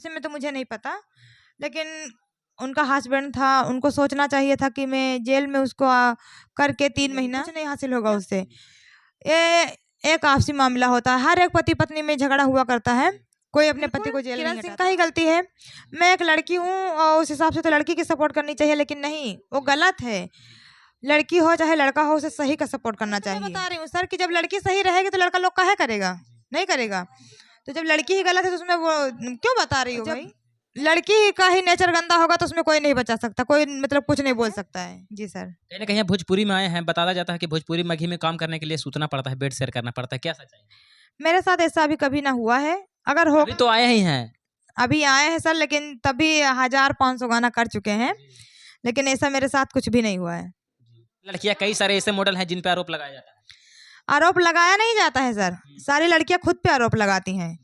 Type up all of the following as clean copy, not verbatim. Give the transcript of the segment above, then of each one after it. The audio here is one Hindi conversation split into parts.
ऐसे में तो मुझे नहीं पता, लेकिन उनका हस्बैंड था, उनको सोचना चाहिए था कि मैं जेल में उसको करके 3 महीना कुछ नहीं हासिल होगा उससे। ये एक आपसी मामला होता है, हर एक पति पत्नी में झगड़ा हुआ करता है, कोई अपने पति को जेल नहीं हटाता। का ही गलती है। मैं एक लड़की हूँ और उस हिसाब से तो लड़की की सपोर्ट करनी चाहिए, लेकिन नहीं, वो गलत है। लड़की हो चाहे लड़का हो, उसे सही का सपोर्ट करना चाहिए। मैं बता रही हूँ सर कि जब लड़की सही रहेगी तो लड़का लोग काहे करेगा, नहीं करेगा। तो जब लड़की ही गलत है तो उसमें वो क्यों बता रही हो भाई। लड़की का ही नेचर गंदा होगा तो उसमें कोई नहीं बचा सकता, कोई मतलब कुछ नहीं बोल सकता है। जी सर। कहीं ना कहीं भोजपुरी में आए हैं, बताया जाता है कि भोजपुरी मघी में काम करने के लिए सूतना पड़ता है, बेड शेयर करना पड़ता है, क्या सच्चाई है? मेरे साथ ऐसा अभी कभी ना हुआ है। अगर हो अभी तो आए ही हैं, अभी आए हैं सर, लेकिन तभी 1500 गाना कर चुके हैं, लेकिन ऐसा मेरे साथ कुछ भी नहीं हुआ है। लड़कियां कई सारे ऐसे मॉडल हैं जिन पे आरोप लगाया जाता है। आरोप लगाया नहीं जाता है सर, सारी लड़कियां खुद पे आरोप लगाती हैं।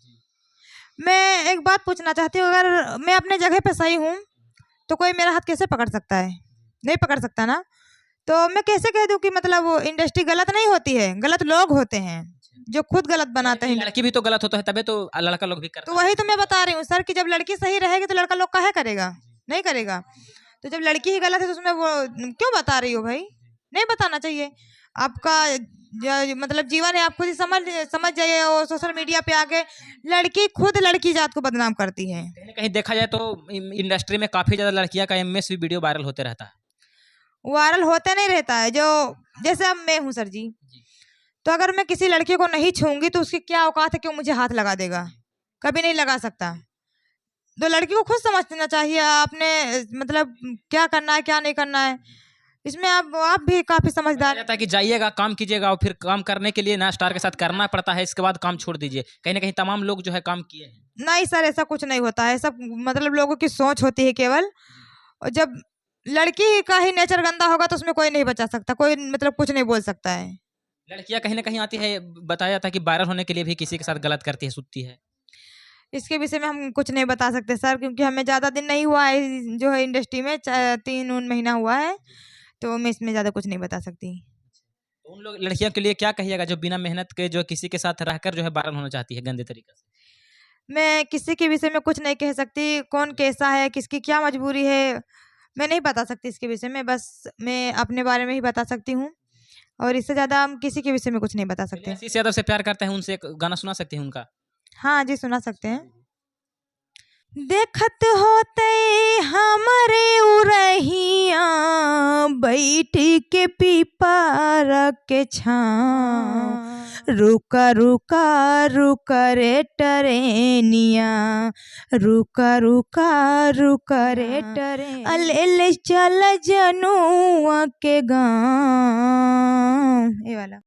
मैं एक बात पूछना चाहती हूँ, अगर मैं अपने जगह पे सही हूँ तो कोई मेरा हाथ कैसे पकड़ सकता है? नहीं पकड़ सकता ना। तो मैं कैसे कह दूँ कि मतलब वो इंडस्ट्री गलत नहीं होती है, गलत लोग होते हैं जो खुद गलत बनाते हैं। लड़की भी तो गलत होता है, तबे तो लड़का लोग भी करता तो वही तो मैं बता रही हूँ सर कि जब लड़की सही रहेगी तो लड़का लोग काहे करेगा, नहीं करेगा। तो जब लड़की ही गलत है तो उसमें वो क्यों बता रही हो भाई, नहीं बताना चाहिए। आपका मतलब जीवन है, आप खुद ही समझ जाइए। और सोशल मीडिया पे आके लड़की खुद लड़की जात को बदनाम करती है। कहीं कहीं देखा जाए तो इंडस्ट्री में काफी ज्यादा लड़कियां का एमएस भी वीडियो वायरल होते रहता है। वायरल होते नहीं रहता है, जो जैसे अब मैं हूँ सर जी, तो अगर मैं किसी लड़की को नहीं छूंगी तो उसकी क्या औकात है कि वो मुझे हाथ लगा देगा? कभी नहीं लगा सकता। तो लड़की को खुद समझना चाहिए आपने मतलब क्या करना है क्या नहीं करना है। इसमें आप भी काफी समझदार जाता है कि जाइएगा काम कीजिएगा और फिर काम करने के लिए ना स्टार के साथ करना पड़ता है, इसके बाद काम छोड़ दीजिए। कहीं ना कहीं तमाम लोग जो है काम किए हैं। नहीं सर, ऐसा कुछ नहीं होता है, सब मतलब लोगों की सोच होती है केवल। और जब लड़की का ही नेचर गंदा होगा तो उसमें कोई नहीं बचा सकता, कोई मतलब कुछ नहीं बोल सकता है। लड़कियां कहीं ना कहीं आती है, बताया जाता है कि वायरल होने के लिए भी किसी के साथ गलत करती है, सुतती है। इसके विषय में हम कुछ नहीं बता सकते सर, क्योंकि हमें ज़्यादा दिन नहीं हुआ है जो है इंडस्ट्री में, 3 महीना हुआ है, तो मैं इसमें ज़्यादा कुछ नहीं बता सकती। तो उन लोग लड़कियों के लिए क्या कहिएगा जो बिना मेहनत के जो किसी के साथ रहकर जो है वायरल होना चाहती है गंदे तरीके से? मैं किसी के विषय में कुछ नहीं कह सकती, कौन कैसा है, किसकी क्या मजबूरी है, मैं नहीं बता सकती इसके विषय में। बस मैं अपने बारे में ही बता सकती हूँ, और इससे ज़्यादा हम किसी के विषय में कुछ नहीं बता सकते। आशीष यादव से प्यार करते हैं, उनसे एक गाना सुना सकते हैं उनका? हाँ जी, सुना सकते हैं। देखत होते हमारे उरहिया बैठ के पीपर के छाँव, रुका रुका रुका रे टरेनिया, रुका रुका रुका रे टरे, अले चल जनुआ के गाँव। ये वाला।